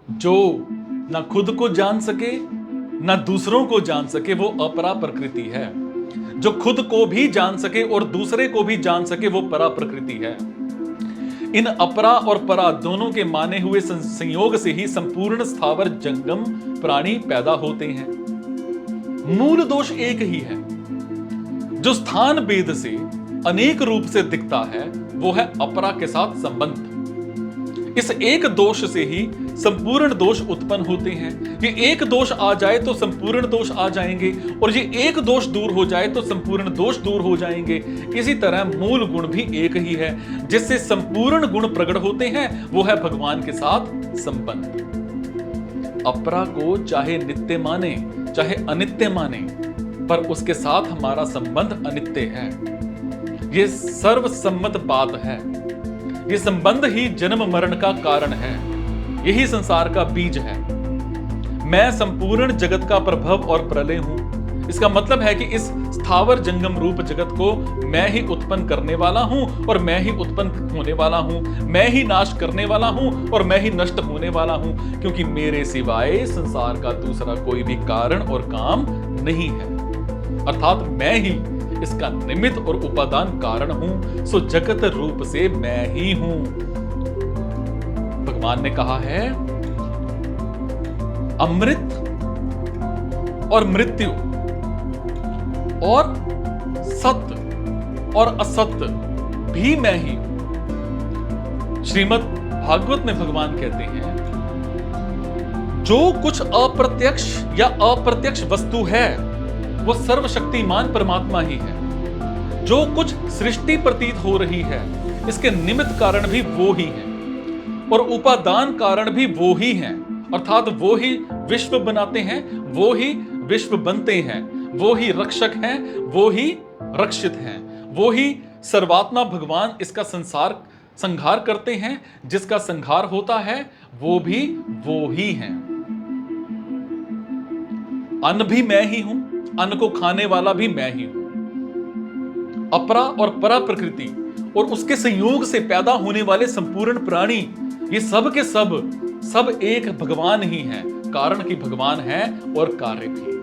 जो ना खुद को जान सके ना दूसरों को जान सके वो अपरा प्रकृति है। जो खुद को भी जान सके और दूसरे को भी जान सके वो परा प्रकृति है। इन अपरा और परा दोनों के माने हुए संयोग से ही संपूर्ण स्थावर जंगम प्राणी पैदा होते हैं। मूल दोष एक ही है। जो स्थान भेद से अनेक रूप से दिखता है वो है अपरा के साथ संबंध। इस एक दोष से ही संपूर्ण दोष उत्पन्न होते हैं। ये एक दोष आ जाए तो संपूर्ण दोष आ जाएंगे और ये एक दोष दूर हो जाए तो संपूर्ण दोष दूर हो जाएंगे। इसी तरह मूल गुण भी एक ही है। जिससे संपूर्ण गुण प्रकट होते हैं वो है भगवान के साथ संबंध। अपरा को चाहे नित्य माने चाहे अनित्य माने पर उसके साथ हमारा संबंध अनित्य है। ये सर्वसम्मत बात है। ये संबंध ही जन्म मरण का कारण है। यही संसार का बीज है। मैं संपूर्ण जगत का प्रभव और प्रलय हूं। इसका मतलब है कि इस स्थावर जंगम रूप जगत को मैं ही उत्पन्न करने वाला हूं और मैं ही उत्पन्न होने वाला हूं। मैं ही नाश करने वाला हूं और मैं ही नष्ट होने वाला हूं, क्योंकि मेरे सिवाय संसार का दूसरा कोई भी कारण और काम नहीं है। अर्थात मैं ही इसका निमित्त और उपादान कारण हूं। सो जगत रूप से मैं ही हूं। भगवान ने कहा है अमृत और मृत्यु और सत्य और असत्य भी मैं ही हूं। श्रीमद् भागवत में भगवान कहते हैं जो कुछ अप्रत्यक्ष या अप्रत्यक्ष वस्तु है वो सर्वशक्तिमान परमात्मा ही है। जो कुछ सृष्टि प्रतीत हो रही है इसके निमित्त कारण भी वो ही है और उपादान कारण भी वो ही है। अर्थात वो ही विश्व बनाते हैं, वो ही विश्व बनते हैं, वो ही रक्षक हैं, वो ही रक्षित हैं, वो ही सर्वात्मा भगवान इसका संहार करते हैं। जिसका संहार होता है वो भी वो ही है। अन्न भी मैं ही हूं, अन्न को खाने वाला भी मैं ही हूं। अपरा और परा प्रकृति और उसके संयोग से पैदा होने वाले संपूर्ण प्राणी ये सब के सब एक भगवान ही हैं। कारण कि भगवान है और कार्य भी।